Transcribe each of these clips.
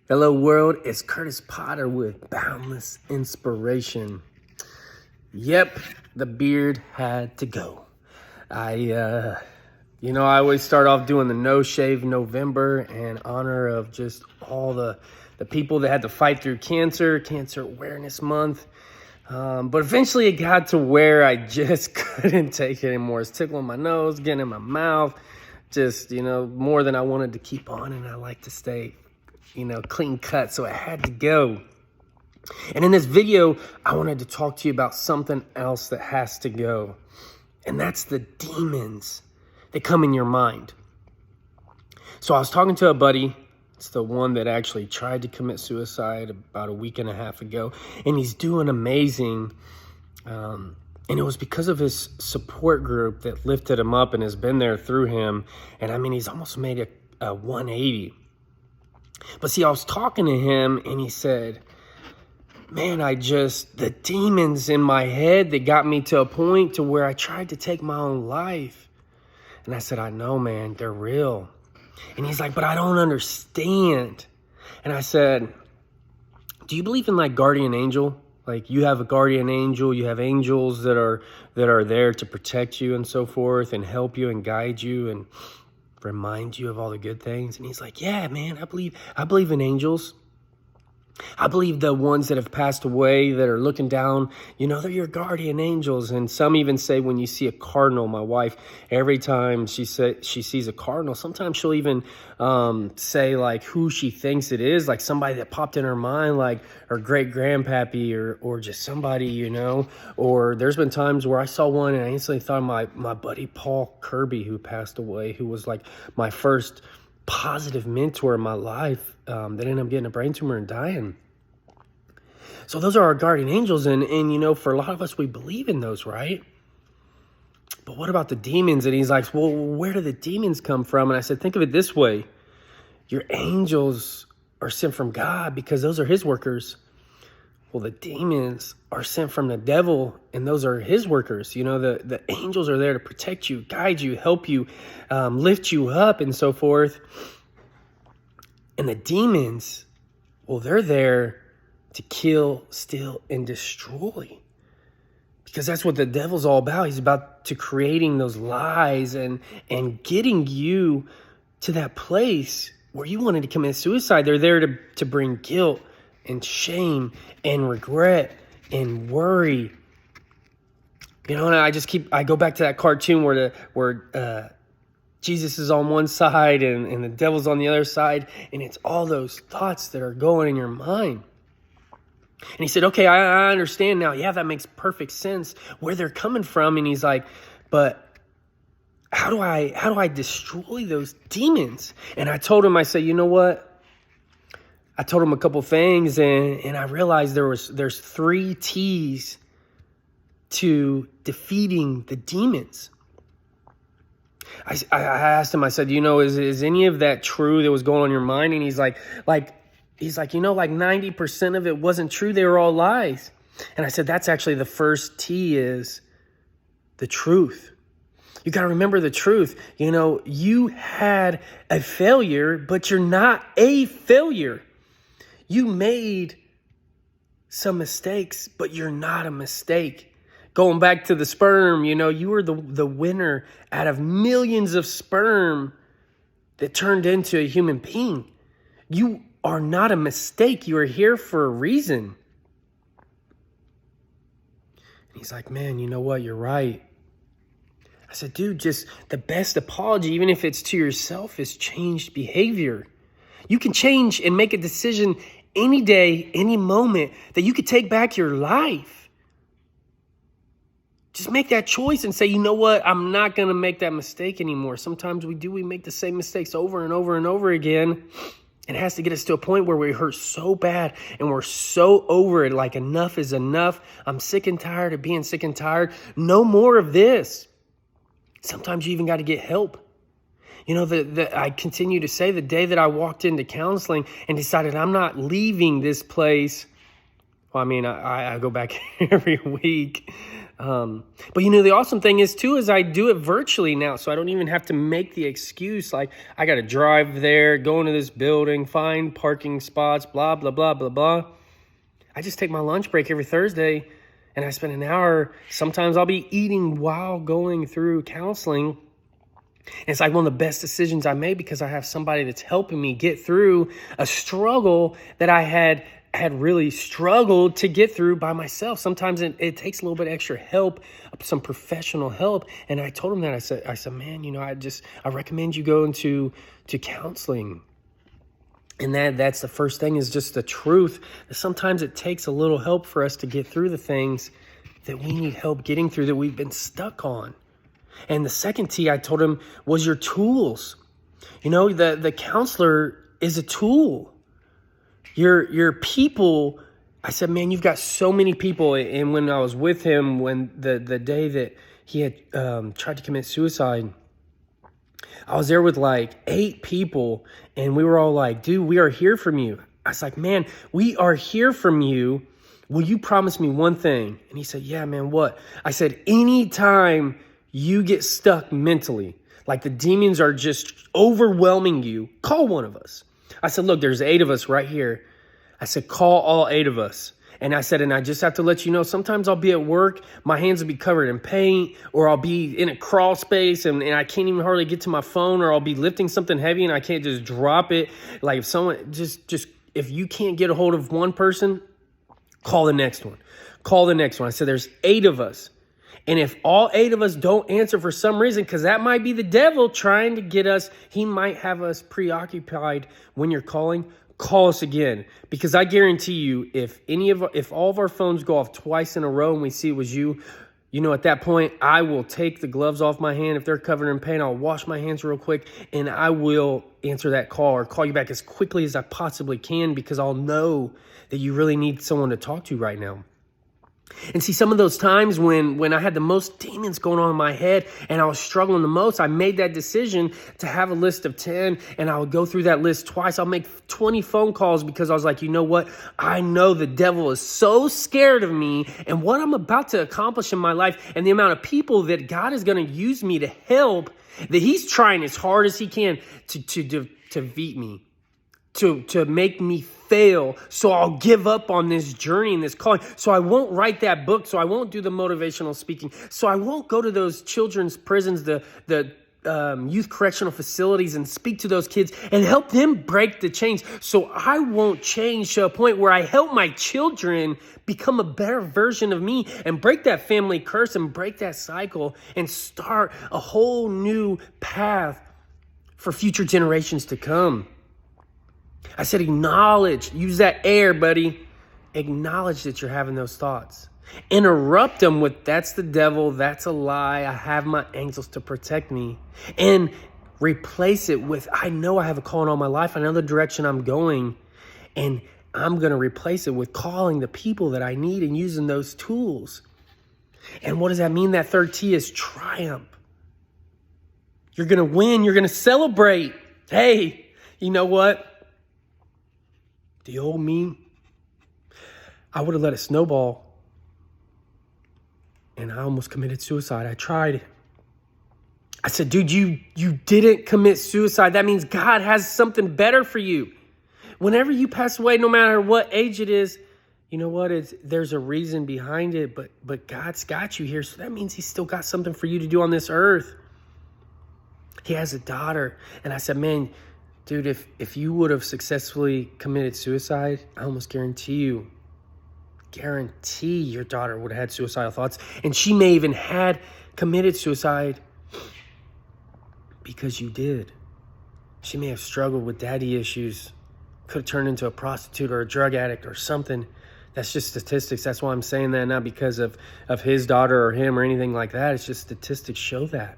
Hello world, it's Kurtis Potter with Boundless Inspiration. Yep, the beard had to go. I always start off doing the No Shave November in honor of just all the people that had to fight through Cancer Awareness Month. But eventually it got to where I just couldn't take it anymore. It's tickling my nose, getting in my mouth, just, more than I wanted to keep on, and I like to stay clean cut, so I had to go. And in this video, I wanted to talk to you about something else that has to go. And that's the demons that come in your mind. So I was talking to a buddy. It's the one that actually tried to commit suicide about a week and a half ago. And he's doing amazing. And it was because of his support group that lifted him up and has been there through him. And I mean, he's almost made a 180. But see, I was talking to him and he said, man, the demons in my head that got me to a point to where I tried to take my own life. And I said, I know, man, they're real. And he's like, but I don't understand. And I said, do you believe in like guardian angel? Like you have a guardian angel, you have angels that are there to protect you and so forth and help you and guide you and remind you of all the good things. And he's like, yeah, man, I believe in angels. I believe the ones that have passed away that are looking down, they're your guardian angels. And some even say when you see a cardinal, my wife, every time she sees a cardinal, sometimes she'll even say like who she thinks it is, like somebody that popped in her mind, like her great grandpappy or just somebody, or there's been times where I saw one and I instantly thought of my buddy Paul Kirby, who passed away, who was like my first positive mentor in my life, that ended up getting a brain tumor and dying. So those are our guardian angels, and for a lot of us, we believe in those, right? But what about the demons? And he's like, well, where do the demons come from? And I said, think of it this way. Your angels are sent from God because those are his workers. Well, the demons are sent from the devil, and those are his workers. The angels are there to protect you, guide you, help you, lift you up, and so forth. And the demons, well, they're there to kill, steal, and destroy. Because that's what the devil's all about. He's about to creating those lies and getting you to that place where you wanted to commit suicide. They're there to bring guilt and shame and regret and worry. And I go back to that cartoon where Jesus is on one side and the devil's on the other side, and it's all those thoughts that are going in your mind. And he said, okay, I understand now. Yeah, that makes perfect sense where they're coming from. And he's like, but how do I destroy those demons? And I told him, I said, you know what? I told him a couple things, and I realized there's 3 T's to defeating the demons. I asked him, I said, is any of that true that was going on in your mind? And he's like 90% of it wasn't true. They were all lies. And I said, that's actually the first T is the truth. You got to remember the truth. You had a failure, but you're not a failure. You made some mistakes, but you're not a mistake. Going back to the sperm, you were the winner out of millions of sperm that turned into a human being. You are not a mistake. You are here for a reason. And he's like, man, you know what? You're right. I said, dude, just the best apology, even if it's to yourself, is changed behavior. You can change and make a decision any day, any moment that you could take back your life. Just make that choice and say, you know what? I'm not going to make that mistake anymore. Sometimes we make the same mistakes over and over and over again. It has to get us to a point where we hurt so bad and we're so over it, like enough is enough. I'm sick and tired of being sick and tired. No more of this. Sometimes you even got to get help. I continue to say the day that I walked into counseling and decided I'm not leaving this place. Well, I go back every week. But the awesome thing is too, is I do it virtually now. So I don't even have to make the excuse. Like I got to drive there, go into this building, find parking spots, blah, blah, blah, blah, blah. I just take my lunch break every Thursday and I spend an hour. Sometimes I'll be eating while going through counseling. And it's like one of the best decisions I made because I have somebody that's helping me get through a struggle that I had really struggled to get through by myself. Sometimes it takes a little bit extra help, some professional help. And I told him that. I said, man, I recommend you go into counseling. And that's the first thing, is just the truth. Sometimes it takes a little help for us to get through the things that we need help getting through, that we've been stuck on. And the second T I told him was your tools. The counselor is a tool. Your people, I said, man, you've got so many people. And when I was with him, when the day that he had tried to commit suicide, I was there with like 8 people, and we were all like, dude, we are here from you. I was like, man, we are here from you. Will you promise me one thing? And he said, yeah, man, what? I said, anytime you get stuck mentally, like the demons are just overwhelming you, call one of us. I said, look, there's 8 of us right here. I said, call all 8 of us. And I said, and I just have to let you know, sometimes I'll be at work, my hands will be covered in paint, or I'll be in a crawl space and I can't even hardly get to my phone, or I'll be lifting something heavy and I can't just drop it. Like if someone if you can't get a hold of one person, call the next one. Call the next one. I said, there's 8 of us. And if all 8 of us don't answer for some reason, because that might be the devil trying to get us, he might have us preoccupied when you're calling, call us again. Because I guarantee you, if all of our phones go off twice in a row and we see it was you, at that point, I will take the gloves off my hand. If they're covered in paint, I'll wash my hands real quick and I will answer that call or call you back as quickly as I possibly can, because I'll know that you really need someone to talk to right now. And see, some of those times when I had the most demons going on in my head and I was struggling the most, I made that decision to have a list of 10, and I would go through that list twice. I'll make 20 phone calls, because I was like, you know what? I know the devil is so scared of me and what I'm about to accomplish in my life, and the amount of people that God is going to use me to help, that he's trying as hard as he can to defeat me, to make me fail. So I'll give up on this journey and this calling. So I won't write that book. So I won't do the motivational speaking. So I won't go to those children's prisons, the youth correctional facilities, and speak to those kids and help them break the chains. So I won't change to a point where I help my children become a better version of me and break that family curse and break that cycle and start a whole new path for future generations to come. I said, acknowledge, use that air, buddy. Acknowledge that you're having those thoughts. Interrupt them with, that's the devil, that's a lie, I have my angels to protect me. And replace it with, I know I have a calling on my life, I know the direction I'm going, and I'm going to replace it with calling the people that I need and using those tools. And what does that mean? That third T is triumph. You're going to win, you're going to celebrate. Hey, you know what? The old me, I would have let it snowball, and I almost committed suicide. I tried. I said, dude, you didn't commit suicide. That means God has something better for you. Whenever you pass away, no matter what age it is, you know what? There's a reason behind it, but God's got you here. So that means he's still got something for you to do on this earth. He has a daughter. And I said, man, dude, if you would have successfully committed suicide, I almost guarantee your daughter would have had suicidal thoughts. And she may even had committed suicide because you did. She may have struggled with daddy issues, could have turned into a prostitute or a drug addict or something. That's just statistics. That's why I'm saying that, not because of his daughter or him or anything like that. It's just statistics show that.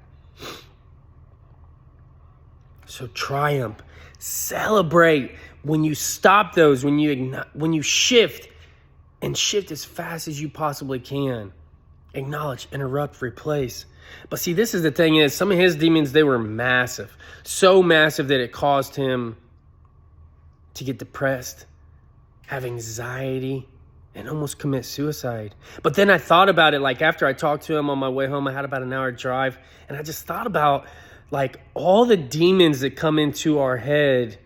So triumph. Celebrate when you stop those, when you shift, and shift as fast as you possibly can. Acknowledge, interrupt, replace. But see, this is the thing is, some of his demons, they were massive. So massive that it caused him to get depressed, have anxiety, and almost commit suicide. But then I thought about it, like after I talked to him on my way home, I had about an hour drive, and I just thought about like all the demons that come into our head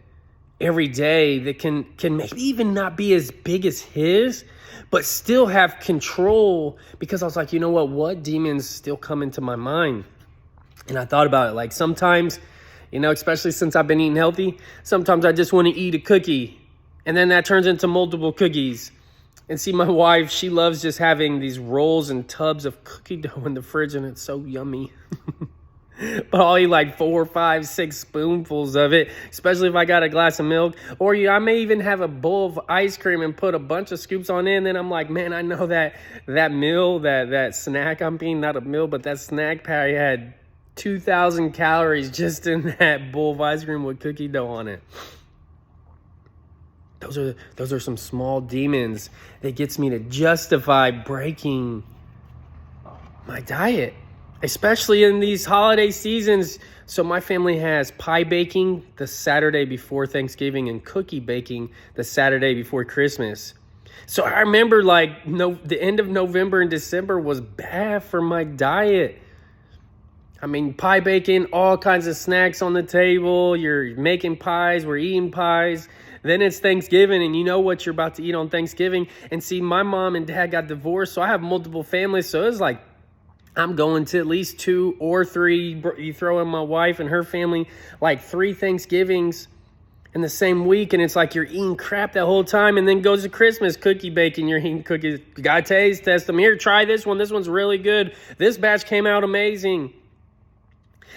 every day that can maybe even not be as big as his, but still have control. Because I was like, you know what demons still come into my mind? And I thought about it, like sometimes, especially since I've been eating healthy, sometimes I just want to eat a cookie, and then that turns into multiple cookies. And see, my wife, she loves just having these rolls and tubs of cookie dough in the fridge, and it's so yummy. But I'll eat like 4, 5, 6 spoonfuls of it, especially if I got a glass of milk. Or I may even have a bowl of ice cream and put a bunch of scoops on it. And then I'm like, man, I know that meal, that snack I'm eating, not a meal, but that snack probably had 2,000 calories just in that bowl of ice cream with cookie dough on it. Those are some small demons that gets me to justify breaking my diet, especially in these holiday seasons. So my family has pie baking the Saturday before Thanksgiving and cookie baking the Saturday before Christmas. So I remember the end of November and December was bad for my diet. I mean, pie baking, all kinds of snacks on the table. You're making pies, we're eating pies. Then it's Thanksgiving, and you know what you're about to eat on Thanksgiving. And see, my mom and dad got divorced, so I have multiple families. So it's like I'm going to at least 2 or 3. You throw in my wife and her family, like 3 Thanksgivings in the same week. And it's like you're eating crap that whole time. And then goes to Christmas, cookie baking. You're eating cookies. You got to test them. Here, try this one. This one's really good. This batch came out amazing.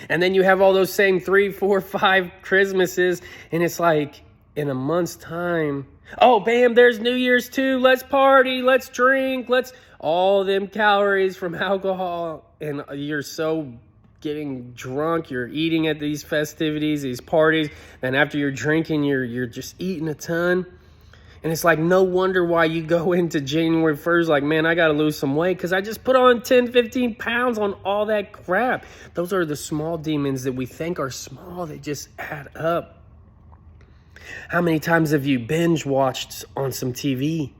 And then you have all those same 3, 4, 5 Christmases. And it's like, in a month's time, oh, bam, there's New Year's too. Let's party, let's drink, all them calories from alcohol. And you're so getting drunk, you're eating at these festivities, these parties. And after you're drinking, you're just eating a ton. And it's like, no wonder why you go into January 1st, like, man, I got to lose some weight because I just put on 10, 15 pounds on all that crap. Those are the small demons that we think are small that just add up. How many times have you binge watched on some TV?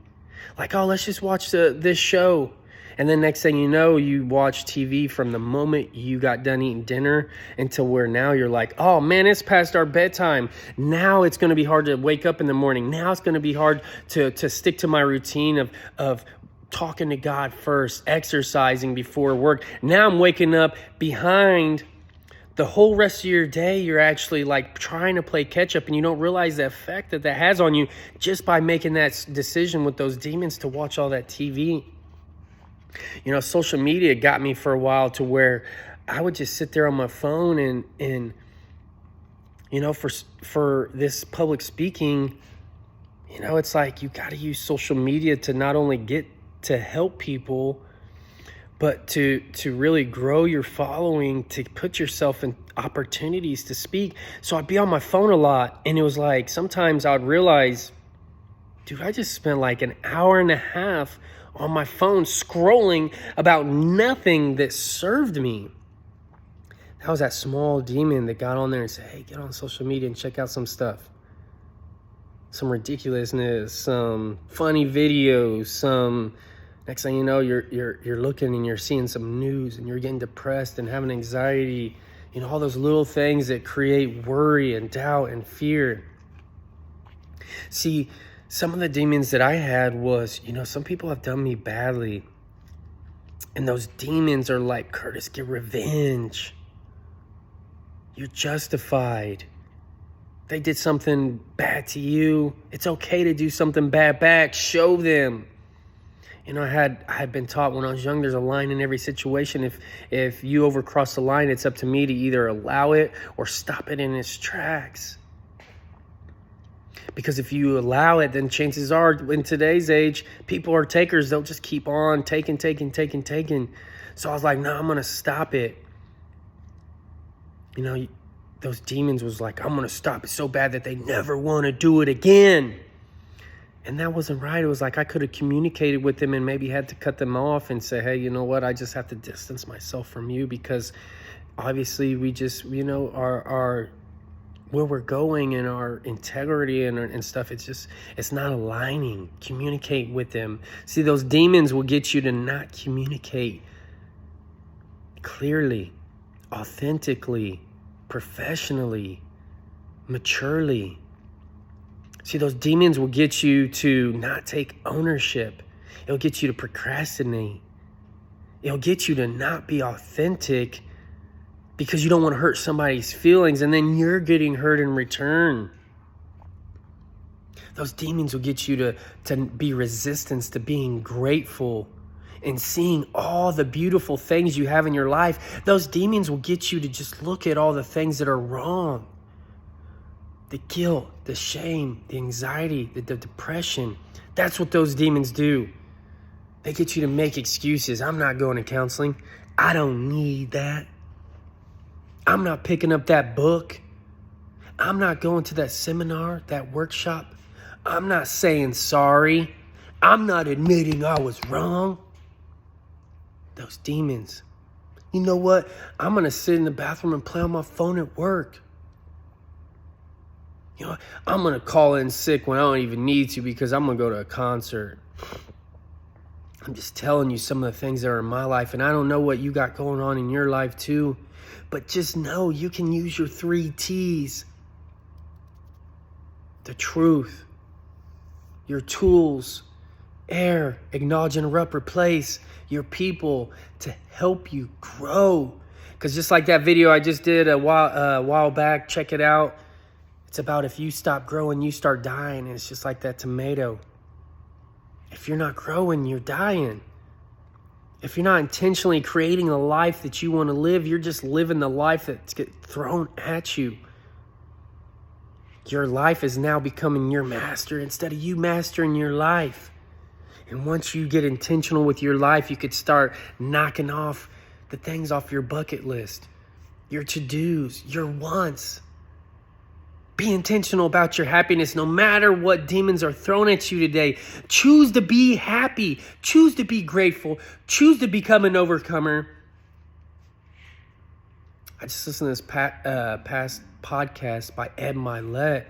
Like, oh, let's just watch this show. And then next thing you know, you watch TV from the moment you got done eating dinner until where now you're like, oh man, it's past our bedtime. Now it's going to be hard to wake up in the morning. Now it's going to be hard to stick to my routine of talking to God first, exercising before work. Now I'm waking up behind. The whole rest of your day, you're actually like trying to play catch up, and you don't realize the effect that has on you just by making that decision with those demons to watch all that TV. Social media got me for a while to where I would just sit there on my phone and for this public speaking, it's like you got to use social media to not only get to help people, but to really grow your following, to put yourself in opportunities to speak. So I'd be on my phone a lot, and it was like sometimes I'd realize, dude, I just spent like an hour and a half on my phone scrolling about nothing that served me. That was that small demon that got on there and said, hey, get on social media and check out some stuff. Some ridiculousness, some funny videos, some... Next thing you know, you're looking and you're seeing some news and you're getting depressed and having anxiety. All those little things that create worry and doubt and fear. See, some of the demons that I had was, some people have done me badly. And those demons are like, Kurtis, get revenge. You're justified. They did something bad to you. It's okay to do something bad back. Show them. I had been taught when I was young, there's a line in every situation. If you overcross the line, it's up to me to either allow it or stop it in its tracks. Because if you allow it, then chances are, in today's age, people are takers. They'll just keep on taking. So I was like, no, I'm going to stop it. Those demons was like, I'm going to stop it so bad that they never want to do it again. And that wasn't right. It was like I could have communicated with them and maybe had to cut them off and say, hey, you know what? I just have to distance myself from you because obviously we just, where we're going and our integrity and stuff. It's not aligning. Communicate with them. See, those demons will get you to not communicate clearly, authentically, professionally, maturely. See, those demons will get you to not take ownership. It'll get you to procrastinate. It'll get you to not be authentic because you don't want to hurt somebody's feelings, and then you're getting hurt in return. Those demons will get you to be resistance to being grateful and seeing all the beautiful things you have in your life. Those demons will get you to just look at all the things that are wrong. The guilt, the shame, the anxiety, the depression. That's what those demons do. They get you to make excuses. I'm not going to counseling. I don't need that. I'm not picking up that book. I'm not going to that seminar, that workshop. I'm not saying sorry. I'm not admitting I was wrong. Those demons. You know what? I'm going to sit in the bathroom and play on my phone at work. You know, I'm going to call in sick when I don't even need to because I'm going to go to a concert. I'm just telling you some of the things that are in my life, and I don't know what you got going on in your life too, but just know you can use your 3 T's. The truth, your tools, air, acknowledge, interrupt, replace, your people to help you grow. Because just like that video I just did a while back, check it out. It's about if you stop growing, you start dying. And it's just like that tomato. If you're not growing, you're dying. If you're not intentionally creating a life that you want to live, you're just living the life that's get thrown at you. Your life is now becoming your master instead of you mastering your life. And once you get intentional with your life, you could start knocking off the things off your bucket list, your to-dos, your wants. Be intentional about your happiness no matter what demons are thrown at you today. Choose to be happy. Choose to be grateful. Choose to become an overcomer. I just listened to this past podcast by Ed Milet.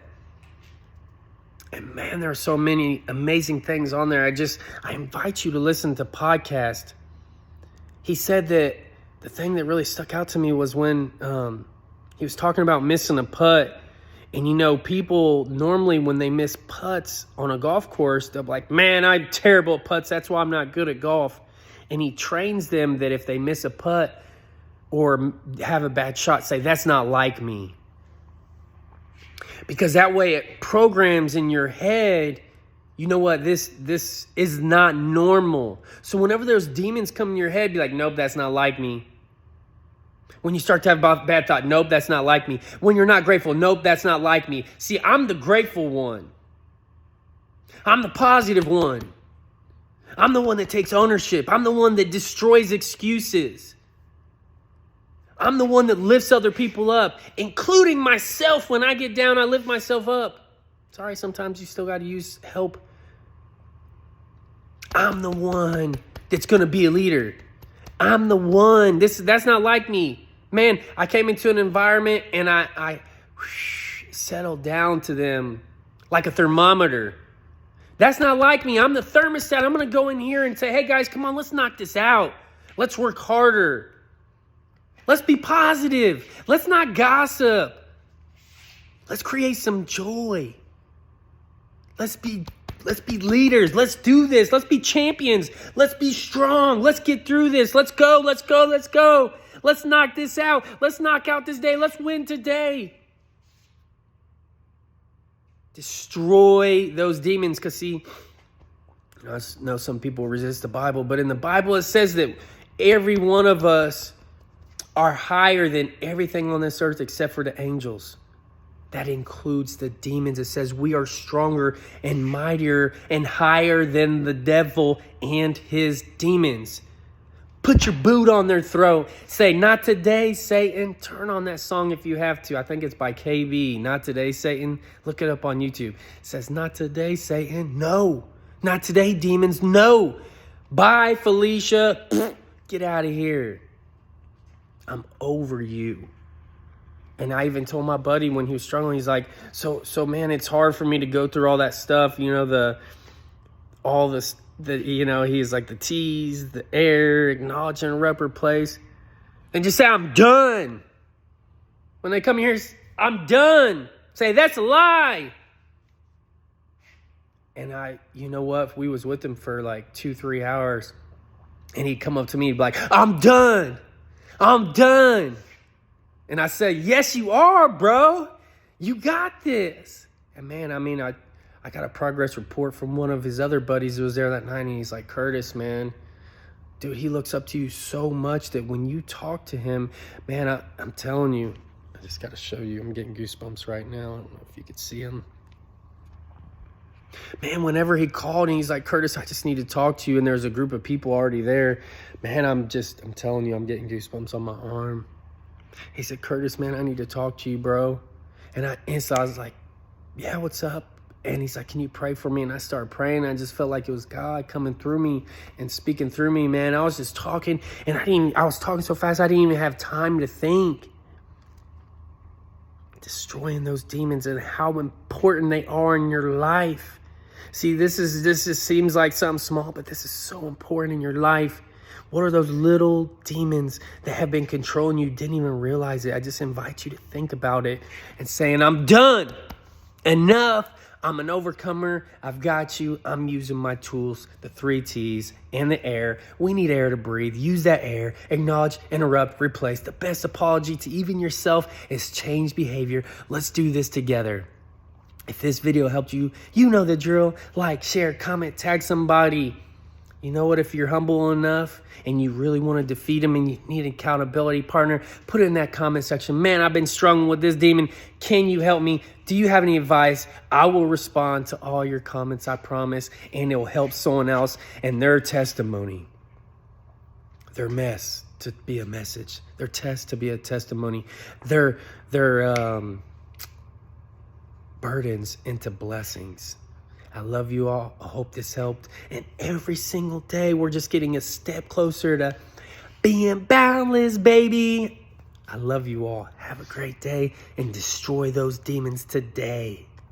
And man, there are so many amazing things on there. I invite you to listen to the podcast. He said that the thing that really stuck out to me was when he was talking about missing a putt. And you know, people normally when they miss putts on a golf course, they're like, man, I'm terrible at putts. That's why I'm not good at golf. And he trains them that if they miss a putt or have a bad shot, say, that's not like me. Because that way it programs in your head, you know what, this is not normal. So whenever those demons come in your head, be like, nope, that's not like me. When you start to have a bad thought, nope, that's not like me. When you're not grateful, nope, that's not like me. See, I'm the grateful one. I'm the positive one. I'm the one that takes ownership. I'm the one that destroys excuses. I'm the one that lifts other people up, including myself. When I get down, I lift myself up. Sorry, sometimes you still got to use help. I'm the one that's going to be a leader. I'm the one. That's not like me. Man, I came into an environment and I settled down to them like a thermometer. That's not like me. I'm the thermostat. I'm going to go in here and say, hey guys, come on, let's knock this out. Let's work harder. Let's be positive. Let's not gossip. Let's create some joy. Let's be leaders. Let's do this. Let's be champions. Let's be strong. Let's get through this. Let's go. Let's go. Let's go. Let's knock this out. Let's knock out this day. Let's win today. Destroy those demons. Because see, I know some people resist the Bible, but in the Bible it says that every one of us are higher than everything on this earth except for the angels. That includes the demons. It says we are stronger and mightier and higher than the devil and his demons. Put your boot on their throat. Say, not today, Satan. Turn on that song if you have to. I think it's by KB. Not today, Satan. Look it up on YouTube. It says, not today, Satan. No. Not today, demons. No. Bye, Felicia. Get out of here. I'm over you. And I even told my buddy when he was struggling, he's like, so man, it's hard for me to go through all that stuff, you know, he's like the T's, the air, acknowledge, interrupt, replace, and just say, I'm done. When they come here, I'm done. Say, that's a lie. And you know what? We was with him for like 2-3 hours, and he'd come up to me and be like, I'm done. I'm done. And I said, yes, you are, bro. You got this. And man, I mean, I got a progress report from one of his other buddies who was there that night, and he's like, Kurtis, man, dude, he looks up to you so much that when you talk to him, man, I'm telling you, I just got to show you. I'm getting goosebumps right now. I don't know if you could see him. Man, whenever he called and he's like, Kurtis, I just need to talk to you, and there's a group of people already there, man, I'm telling you, I'm getting goosebumps on my arm. He said, Kurtis, man, I need to talk to you, bro. And I was like, yeah, what's up? And he's like, can you pray for me? And I started praying. I just felt like it was God coming through me and speaking through me, man. I was just talking, and I was talking so fast, I didn't even have time to think. Destroying those demons and how important they are in your life. See, this just seems like something small, but this is so important in your life. What are those little demons that have been controlling you? Didn't even realize it. I just invite you to think about it and saying, I'm done. Enough. I'm an overcomer. I've got you. I'm using my tools, the 3 T's and the air. We need air to breathe. Use that air. Acknowledge, interrupt, replace. The best apology to even yourself is change behavior. Let's do this together. If this video helped you, you know the drill. Like, share, comment, tag somebody. You know what? If you're humble enough and you really want to defeat him and you need an accountability partner, put it in that comment section. Man, I've been struggling with this demon. Can you help me? Do you have any advice? I will respond to all your comments, I promise, and it will help someone else and their testimony. Their mess to be a message. Their test to be a testimony. Their burdens into blessings. I love you all. I hope this helped. And every single day, we're just getting a step closer to being boundless, baby. I love you all. Have a great day and destroy those demons today.